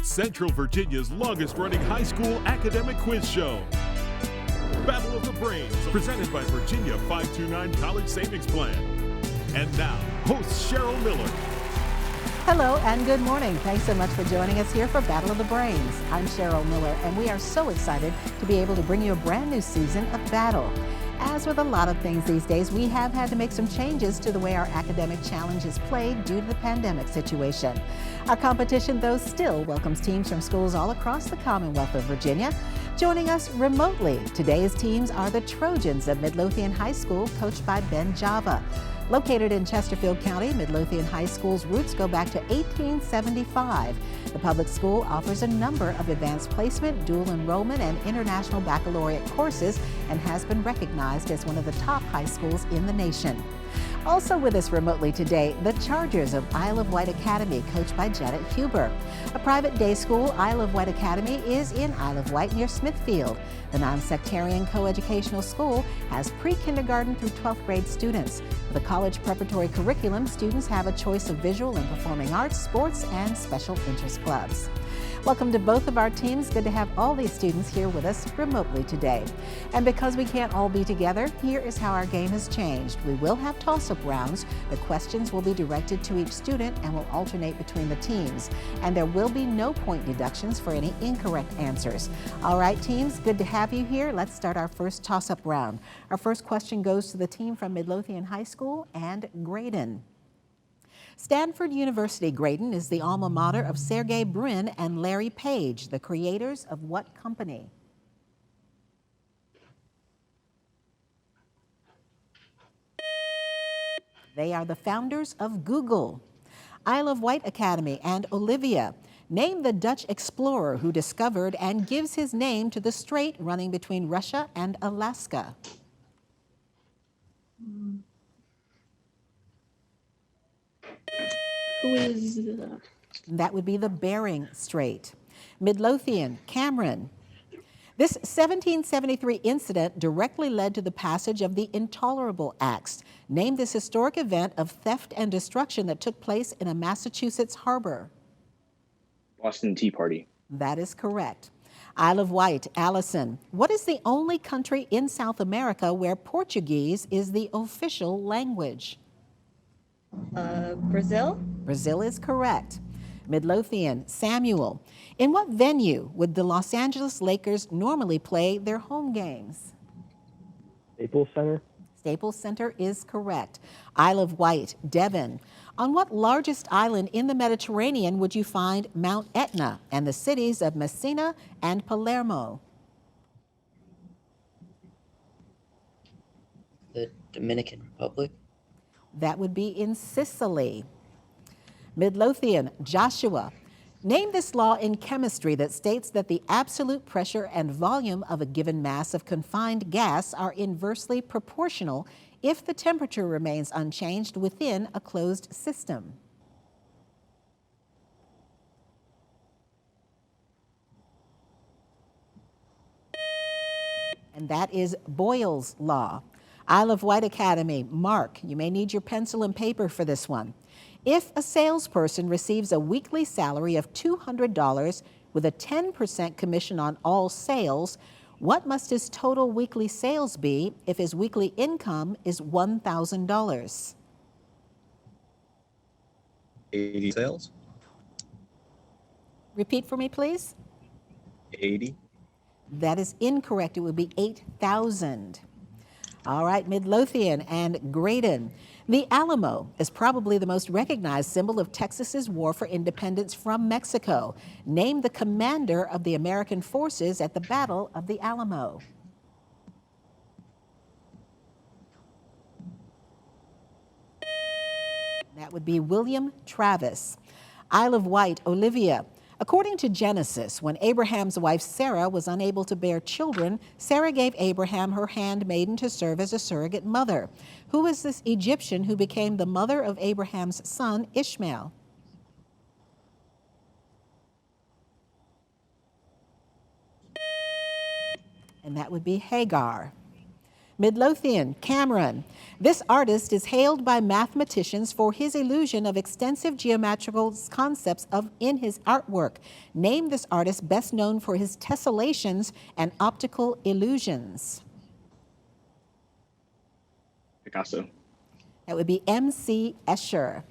Central Virginia's longest-running high school academic quiz show. Battle of the Brains, presented by Virginia 529 College Savings Plan. And now, host Cheryl Miller. Hello and good morning. Thanks so much for joining us here for Battle of the Brains. I'm Cheryl Miller, and we are so excited to be able to bring you a brand new season of Battle. As with a lot of things these days, we have had to make some changes to the way our academic challenge is played due to the pandemic situation. Our competition, though, still welcomes teams from schools all across the Commonwealth of Virginia. Joining us remotely, today's teams are the Trojans of Midlothian High School, coached by Ben Java. Located in Chesterfield County, Midlothian High School's roots go back to 1875. The public school offers a number of advanced placement, dual enrollment, and international baccalaureate courses and has been recognized as one of the top high schools in the nation. Also with us remotely today, the Chargers of Isle of Wight Academy, coached by Janet Huber. A private day school, Isle of Wight Academy is in Isle of Wight near Smithfield. The non-sectarian coeducational school has pre-kindergarten through 12th grade students. With a college preparatory curriculum, students have a choice of visual and performing arts, sports, and special interest clubs. Welcome to both of our teams. Good to have all these students here with us remotely today. And because we can't all be together, here is how our game has changed. We will have toss-up rounds. The questions will be directed to each student and will alternate between the teams. And there will be no point deductions for any incorrect answers. All right, teams, good to have you here. Let's start our first toss-up round. Our first question goes to the team from Midlothian High School and Graydon. Stanford University Graydon is the alma mater of Sergey Brin and Larry Page, the creators of what company? They are the founders of Google. Isle of Wight Academy and Olivia. Name the Dutch explorer who discovered and gives his name to the strait running between Russia and Alaska. Who is That would be the Bering Strait. Midlothian, Cameron. This 1773 incident directly led to the passage of the Intolerable Acts. Name this historic event of theft and destruction that took place in a Massachusetts harbor. Boston Tea Party. That is correct. Isle of Wight, Allison. What is the only country in South America where Portuguese is the official language? Brazil? Brazil is correct. Midlothian, Samuel. In what venue would the Los Angeles Lakers normally play their home games? Staples Center. Staples Center is correct. Isle of Wight, Devon. On what largest island in the Mediterranean would you find Mount Etna and the cities of Messina and Palermo? The Dominican Republic. That would be in Sicily. Midlothian, Joshua. Name this law in chemistry that states that the absolute pressure and volume of a given mass of confined gas are inversely proportional if the temperature remains unchanged within a closed system. And that is Boyle's law. Isle of Wight Academy, Mark, you may need your pencil and paper for this one. If a salesperson receives a weekly salary of $200 with a 10% commission on all sales, what must his total weekly sales be if his weekly income is $1,000? 80 sales. Repeat for me, please. 80. That is incorrect. It would be 8,000. All right, Midlothian and Graydon. The Alamo is probably the most recognized symbol of Texas's war for independence from Mexico. Name the commander of the American forces at the Battle of the Alamo. That would be William Travis. Isle of Wight, Olivia. According to Genesis, when Abraham's wife Sarah was unable to bear children, Sarah gave Abraham her handmaiden to serve as a surrogate mother. Who is this Egyptian who became the mother of Abraham's son Ishmael? And that would be Hagar. Midlothian, Cameron. This artist is hailed by mathematicians for his illusion of extensive geometrical concepts in his artwork. Name this artist best known for his tessellations and optical illusions. Picasso. That would be M.C. Escher.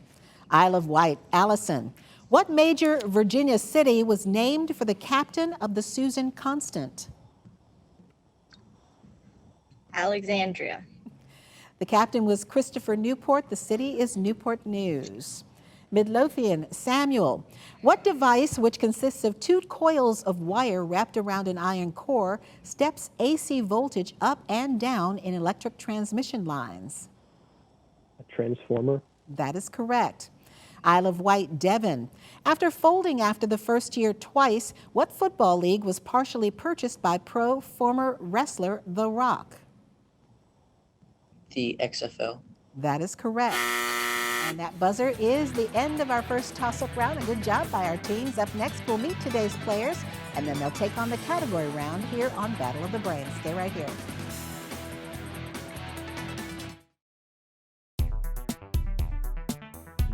Isle of Wight, Allison. What major Virginia city was named for the captain of the Susan Constant? Alexandria. The captain was Christopher Newport. The city is Newport News. Midlothian, Samuel. What device, which consists of 2 coils of wire wrapped around an iron core, steps AC voltage up and down in electric transmission lines? A transformer. That is correct. Isle of Wight, Devon. After folding after the first year twice, what football league was partially purchased by former wrestler The Rock? The XFL. That is correct. And that buzzer is the end of our first toss-up round. A good job by our teams. Up next, we'll meet today's players, and then they'll take on the category round here on Battle of the Brains. Stay right here.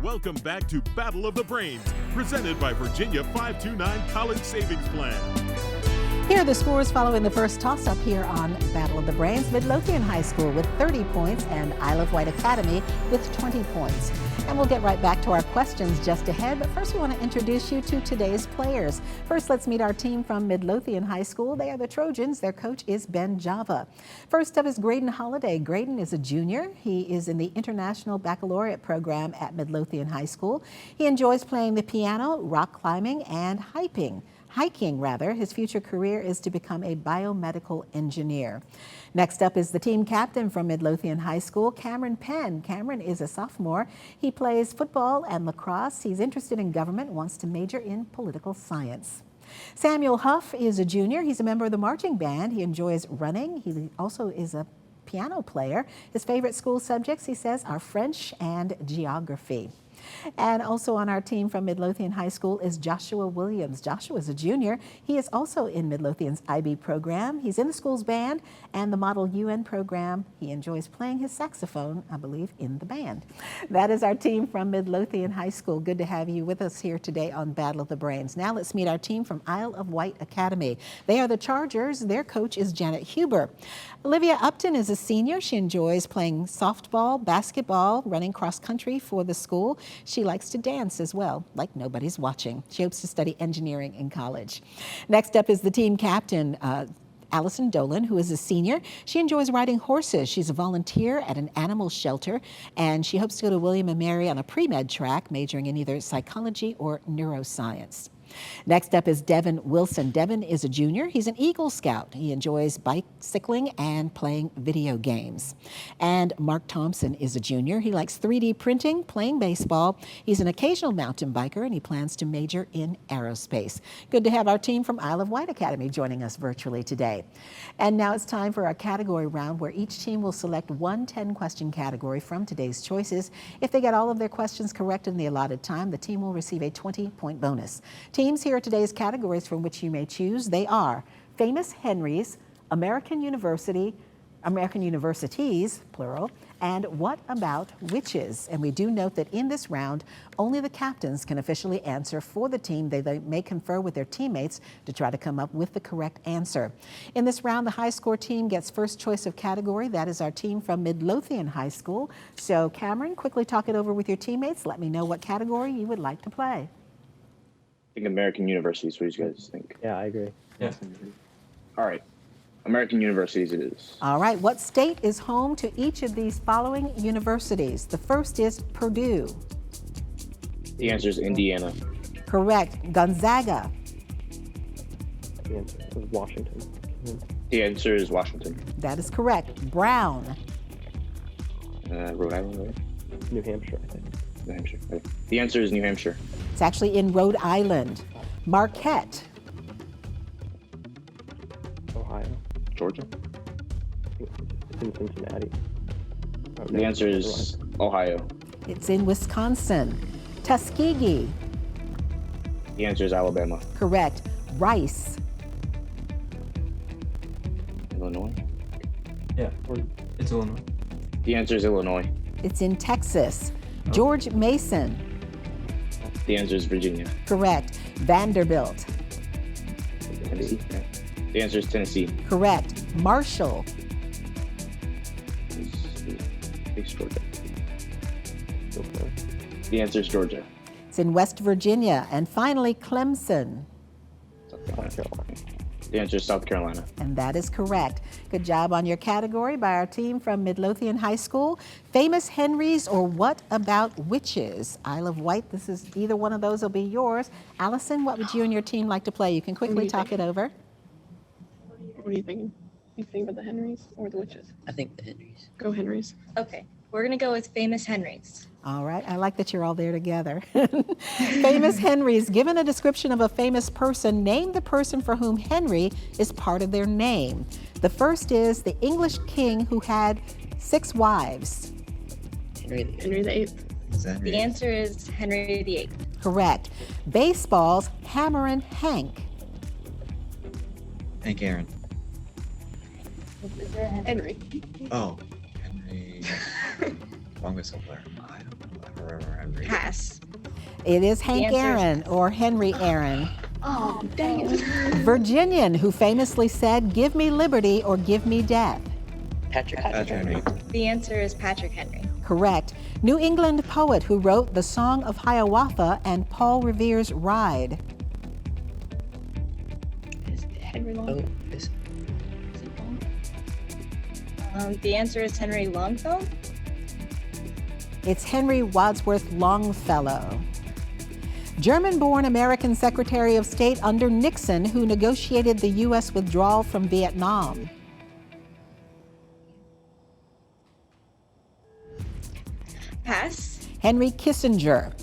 Welcome back to Battle of the Brains, presented by Virginia 529 College Savings Plan. Here are the scores following the first toss-up here on Battle of the Brains. Midlothian High School with 30 points and Isle of Wight Academy with 20 points. And we'll get right back to our questions just ahead, but first we want to introduce you to today's players. First, let's meet our team from Midlothian High School. They are the Trojans. Their coach is Ben Java. First up is Graydon Holliday. Graydon is a junior. He is in the International Baccalaureate program at Midlothian High School. He enjoys playing the piano, rock climbing, and hiking. His future career is to become a biomedical engineer. Next up is the team captain from Midlothian High School, Cameron Penn. Cameron is a sophomore. He plays football and lacrosse. He's interested in government, wants to major in political science. Samuel Huff is a junior. He's a member of the marching band. He enjoys running. He also is a piano player. His favorite school subjects, he says, are French and geography. And also on our team from Midlothian High School is Joshua Williams. Joshua is a junior. He is also in Midlothian's IB program. He's in the school's band and the Model UN program. He enjoys playing his saxophone, I believe, in the band. That is our team from Midlothian High School. Good to have you with us here today on Battle of the Brains. Now let's meet our team from Isle of Wight Academy. They are the Chargers. Their coach is Janet Huber. Olivia Upton is a senior. She enjoys playing softball, basketball, running cross country for the school. She likes to dance as well, like nobody's watching. She hopes to study engineering in college. Next up is the team captain, Allison Dolan, who is a senior. She enjoys riding horses. She's a volunteer at an animal shelter, and she hopes to go to William & Mary on a pre-med track, majoring in either psychology or neuroscience. Next up is Devin Wilson. Devin is a junior. He's an Eagle Scout. He enjoys bicycling and playing video games. And Mark Thompson is a junior. He likes 3D printing, playing baseball. He's an occasional mountain biker, and he plans to major in aerospace. Good to have our team from Isle of Wight Academy joining us virtually today. And now it's time for our category round, where each team will select one 10-question category from today's choices. If they get all of their questions correct in the allotted time, the team will receive a 20-point bonus. Teams, here are today's categories from which you may choose. They are Famous Henrys, American Universities, plural, and What About Witches? And we do note that in this round, only the captains can officially answer for the team. They may confer with their teammates to try to come up with the correct answer. In this round, the high score team gets first choice of category. That is our team from Midlothian High School. So Cameron, quickly talk it over with your teammates. Let me know what category you would like to play. I think American Universities. What do you guys think? Yeah, I agree. Yeah. All right. American Universities it is. All right. What state is home to each of these following universities? The first is Purdue. The answer is Indiana. Correct. Gonzaga. The answer is Washington. The answer is Washington. That is correct. Brown. Rhode Island, right? New Hampshire, I think. New Hampshire. Okay. The answer is New Hampshire. It's actually in Rhode Island. Marquette. Ohio. Georgia. It's in Cincinnati. Oh, The answer is Ohio. It's in Wisconsin. Tuskegee. The answer is Alabama. Correct. Rice. Illinois. Yeah, it's Illinois. The answer is Illinois. It's in Texas. George Mason. The answer is Virginia. Correct. Vanderbilt. Tennessee. Yeah. The answer is Tennessee. Correct. Marshall. It's Georgia. The answer is Georgia. It's in West Virginia. And finally, Clemson. South Carolina. The answer is South Carolina. And that is correct. Good job on your category by our team from Midlothian High School. Famous Henrys or What About Witches? Isle of Wight, this is either one of those will be yours. Allison, what would you and your team like to play? You can quickly talk it over. What are you thinking? You think about the Henrys or the witches? I think the Henrys. Go Henrys. Okay, we're gonna go with famous Henrys. All right, I like that you're all there together. Famous Henrys, given a description of a famous person, name the person for whom Henry is part of their name. The first is the English king who had 6 wives. Henry the Henry VIII. Is that The answer is Henry VIII. Correct. Baseball's Hammerin' Hank. Hank Aaron. Is there a Henry? Henry. Oh, Henry. Longest player. I don't remember Henry. Pass. It is Hank answer is- Aaron or Henry Aaron. Oh, dang it. Virginian who famously said, "Give me liberty or give me death." Patrick. Patrick Henry. The answer is Patrick Henry. Correct. New England poet who wrote The Song of Hiawatha and Paul Revere's Ride. Is Henry Long. Oh, is it Long? The answer is Henry Longfellow. It's Henry Wadsworth Longfellow. German-born American Secretary of State under Nixon who negotiated the U.S. withdrawal from Vietnam. Pass. Henry Kissinger.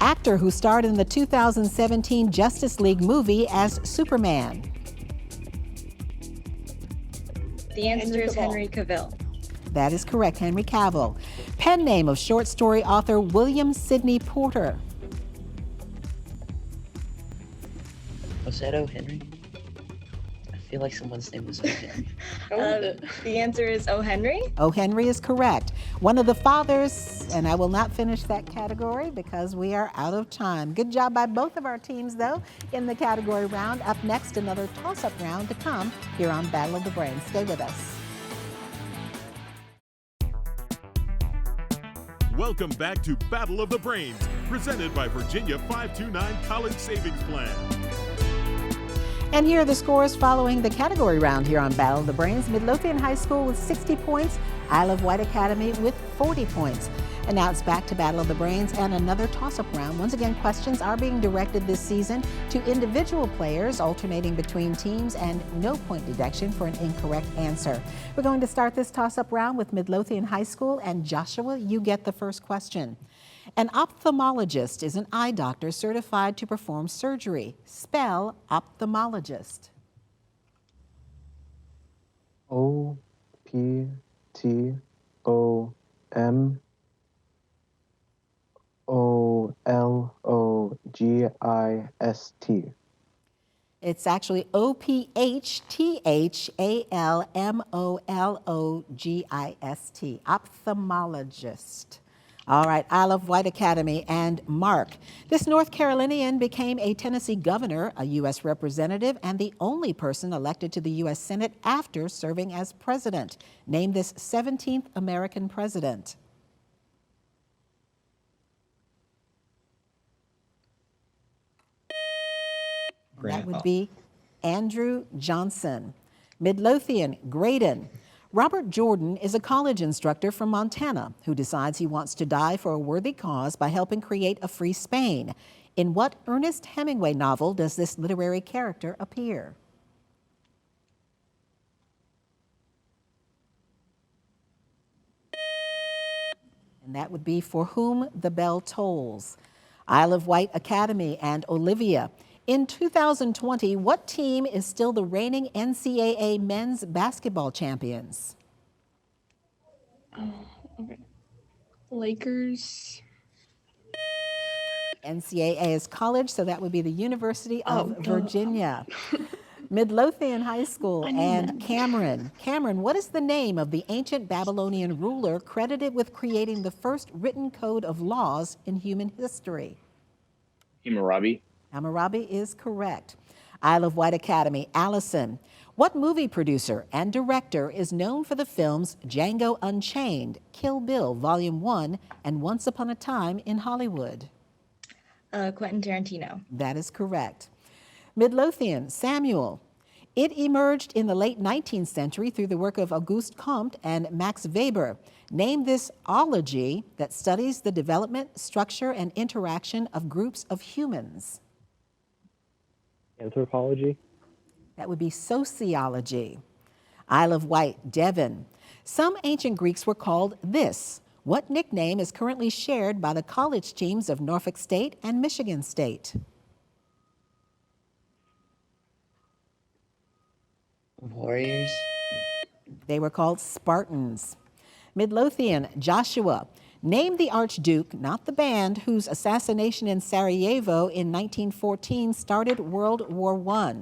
Actor who starred in the 2017 Justice League movie as Superman. The answer Henry is Cavill. Henry Cavill. That is correct, Henry Cavill. Pen name of short story author William Sidney Porter. Was that O. Henry? I feel like someone's name was O. Henry. Go with it. The answer is O. Henry. O. Henry is correct. One of the fathers, and I will not finish that category because we are out of time. Good job by both of our teams, though, in the category round. Up next, another toss-up round to come here on Battle of the Brains. Stay with us. Welcome back to Battle of the Brains, presented by Virginia 529 College Savings Plan. And here are the scores following the category round here on Battle of the Brains. Midlothian High School with 60 points, Isle of Wight Academy with 40 points. And now it's back to Battle of the Brains and another toss-up round. Once again, questions are being directed this season to individual players, alternating between teams, and no point deduction for an incorrect answer. We're going to start this toss-up round with Midlothian High School, and Joshua, you get the first question. An ophthalmologist is an eye doctor certified to perform surgery. Spell ophthalmologist. OPTOMOLOGIST. It's actually OPHTHALMOLOGIST, ophthalmologist. All right, Isle of Wight Academy and Mark. This North Carolinian became a Tennessee governor, a U.S. representative, and the only person elected to the U.S. Senate after serving as president. Name this 17th American president. That would be Andrew Johnson. Midlothian, Graydon. Robert Jordan is a college instructor from Montana who decides he wants to die for a worthy cause by helping create a free Spain. In what Ernest Hemingway novel does this literary character appear? And that would be For Whom the Bell Tolls. Isle of Wight Academy and Olivia. In 2020, what team is still the reigning NCAA men's basketball champions? Okay. Lakers. NCAA is college, so that would be the University of Virginia. Midlothian High School and Cameron. Cameron, what is the name of the ancient Babylonian ruler credited with creating the first written code of laws in human history? Hammurabi. Hammurabi is correct. Isle of Wight Academy. Allison, what movie producer and director is known for the films Django Unchained, Kill Bill Volume 1, and Once Upon a Time in Hollywood? Quentin Tarantino. That is correct. Midlothian, Samuel. It emerged in the late 19th century through the work of Auguste Comte and Max Weber. Name this ology that studies the development, structure, and interaction of groups of humans. Anthropology. That would be sociology. Isle of Wight, Devon. Some ancient Greeks were called this. What nickname is currently shared by the college teams of Norfolk State and Michigan State? Warriors. They were called Spartans. Midlothian, Joshua. Name the Archduke, not the band, whose assassination in Sarajevo in 1914 started World War I.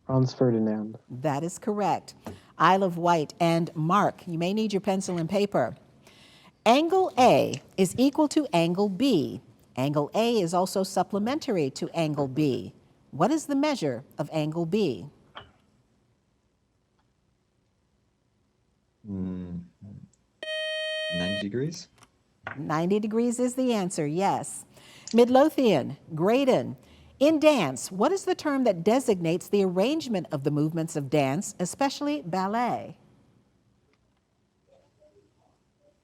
Franz Ferdinand. That is correct. Isle of Wight and Mark. You may need your pencil and paper. Angle A is equal to angle B. Angle A is also supplementary to angle B. What is the measure of angle B? 90 degrees? 90 degrees is the answer, yes. Midlothian, Graydon. In dance, what is the term that designates the arrangement of the movements of dance, especially ballet?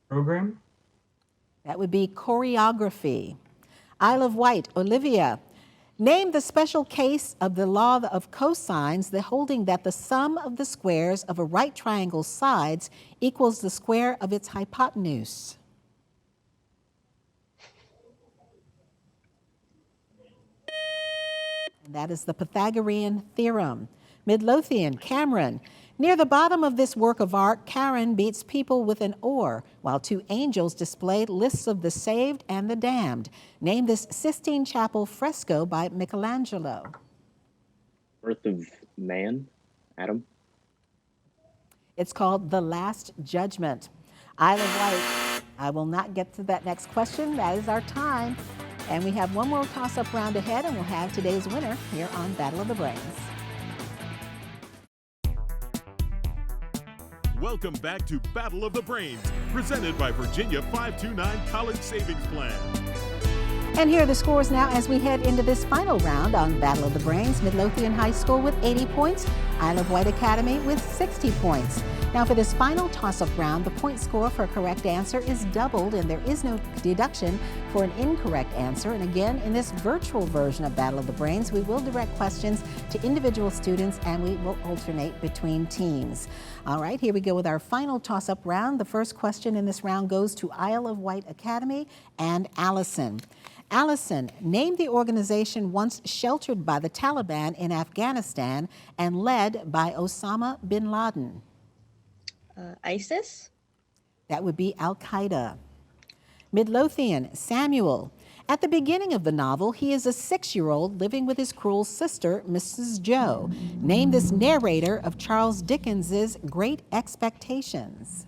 Program? That would be choreography. Isle of Wight, Olivia. Name the special case of the law of cosines, the holding that the sum of the squares of a right triangle's sides equals the square of its hypotenuse. And that is the Pythagorean theorem. Midlothian, Cameron. Near the bottom of this work of art, Karen beats people with an oar, while two angels display lists of the saved and the damned. Name this Sistine Chapel fresco by Michelangelo. Birth of Man. Adam. It's called The Last Judgment. Isle of Wight. I will not get to that next question. That is our time. And we have one more toss-up round ahead, and we'll have today's winner here on Battle of the Brains. Welcome back to Battle of the Brains, presented by Virginia 529 College Savings Plan. And here are the scores now as we head into this final round on Battle of the Brains. Midlothian High School with 80 points, Isle of Wight Academy with 60 points. Now for this final toss-up round, the point score for a correct answer is doubled, and there is no deduction for an incorrect answer. And again, in this virtual version of Battle of the Brains, we will direct questions to individual students, and we will alternate between teams. All right, here we go with our final toss-up round. The first question in this round goes to Isle of Wight Academy and Allison. Allison, name the organization once sheltered by the Taliban in Afghanistan and led by Osama bin Laden. ISIS? That would be Al-Qaeda. Midlothian, Samuel. At the beginning of the novel, he is a 6-year-old living with his cruel sister, Mrs. Joe. Name this narrator of Charles Dickens's Great Expectations.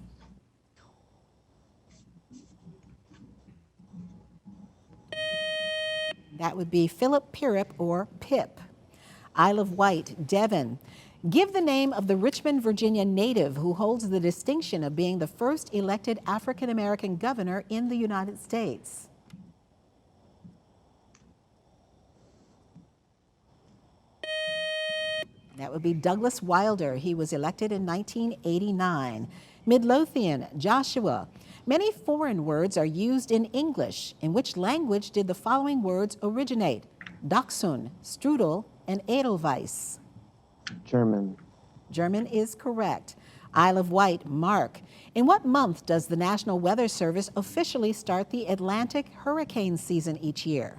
That would be Philip Pirrip or Pip. Isle of Wight, Devon. Give the name of the Richmond, Virginia native who holds the distinction of being the first elected African-American governor in the United States. That would be Douglas Wilder. He was elected in 1989. Midlothian, Joshua. Many foreign words are used in English. In which language did the following words originate? Dachshund, strudel, and Edelweiss. German. German is correct. Isle of Wight, Mark. In what month does the National Weather Service officially start the Atlantic hurricane season each year?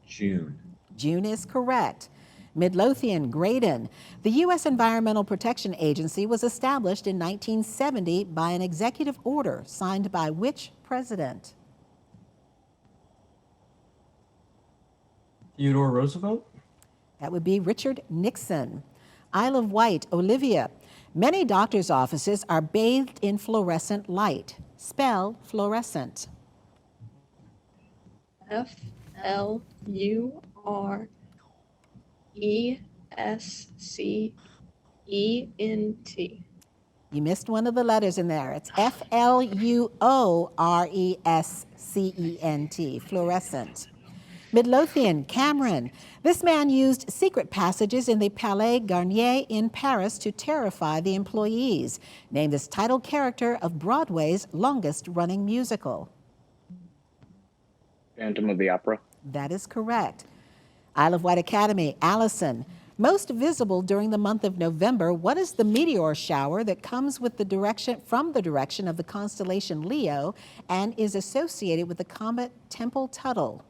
June. June is correct. Midlothian, Graydon. The U.S. Environmental Protection Agency was established in 1970 by an executive order signed by which president? Theodore Roosevelt. That would be Richard Nixon. Isle of Wight, Olivia. Many doctors' offices are bathed in fluorescent light. Spell fluorescent. Fluorescent. You missed one of the letters in there. It's Fluorescent, fluorescent. Midlothian, Cameron. This man used secret passages in the Palais Garnier in Paris to terrify the employees. Name this title character of Broadway's longest-running musical. Phantom of the Opera. That is correct. Isle of Wight Academy, Allison. Most visible during the month of November, what is the meteor shower that comes with from the direction of the constellation Leo and is associated with the comet Tempel-Tuttle?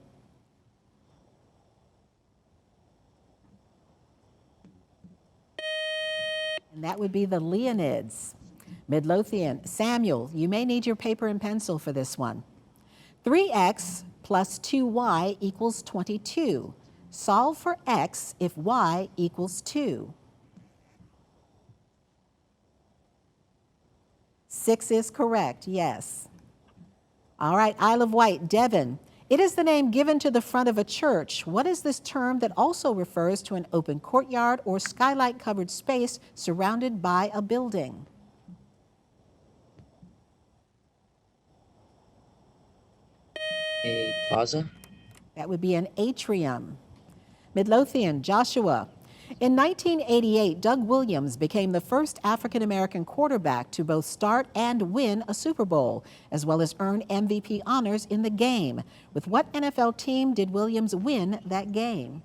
And that would be the Leonids. Midlothian, Samuel, you may need your paper and pencil for this one. 3x plus 2y equals 22. Solve for x if y equals 2. 6 is correct, yes. All right, Isle of Wight, Devon. It is the name given to the front of a church. What is this term that also refers to an open courtyard or skylight-covered space surrounded by a building? A plaza. That would be an atrium. Midlothian, Joshua. In 1988, Doug Williams became the first African-American quarterback to both start and win a Super Bowl, as well as earn MVP honors in the game. With what NFL team did Williams win that game?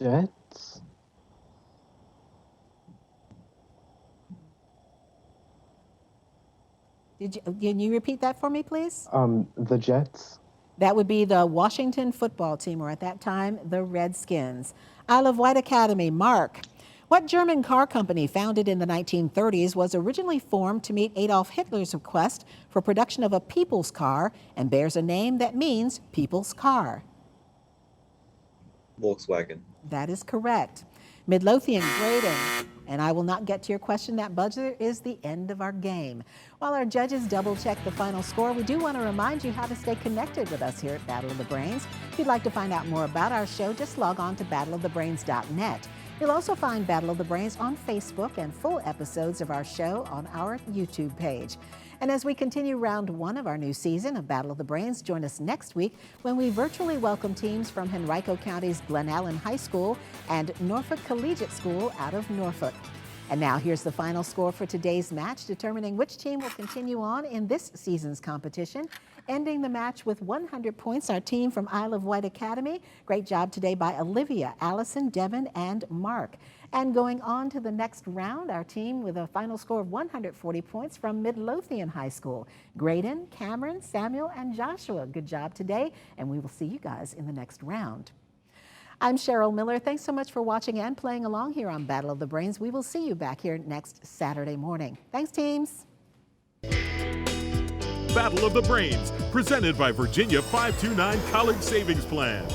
Jets. Can you repeat that for me, please? The Jets. That would be the Washington football team, or at that time, the Redskins. Isle of Wight Academy, Mark. What German car company founded in the 1930s was originally formed to meet Adolf Hitler's request for production of a people's car and bears a name that means people's car? Volkswagen. That is correct. Midlothian, Graydon. And I will not get to your question. That buzzer is the end of our game. While our judges double-check the final score, we do want to remind you how to stay connected with us here at Battle of the Brains. If you'd like to find out more about our show, just log on to battleofthebrains.net. You'll also find Battle of the Brains on Facebook and full episodes of our show on our YouTube page. And as we continue round 1 of our new season of Battle of the Brains, join us next week when we virtually welcome teams from Henrico County's Glen Allen High School and Norfolk Collegiate School out of Norfolk. And now here's the final score for today's match, determining which team will continue on in this season's competition. Ending the match with 100 points, our team from Isle of Wight Academy. Great job today by Olivia, Allison, Devon, and Mark. And going on to the next round, our team with a final score of 140 points from Midlothian High School. Graydon, Cameron, Samuel, and Joshua. Good job today, and we will see you guys in the next round. I'm Cheryl Miller. Thanks so much for watching and playing along here on Battle of the Brains. We will see you back here next Saturday morning. Thanks, teams. Battle of the Brains, presented by Virginia 529 College Savings Plan.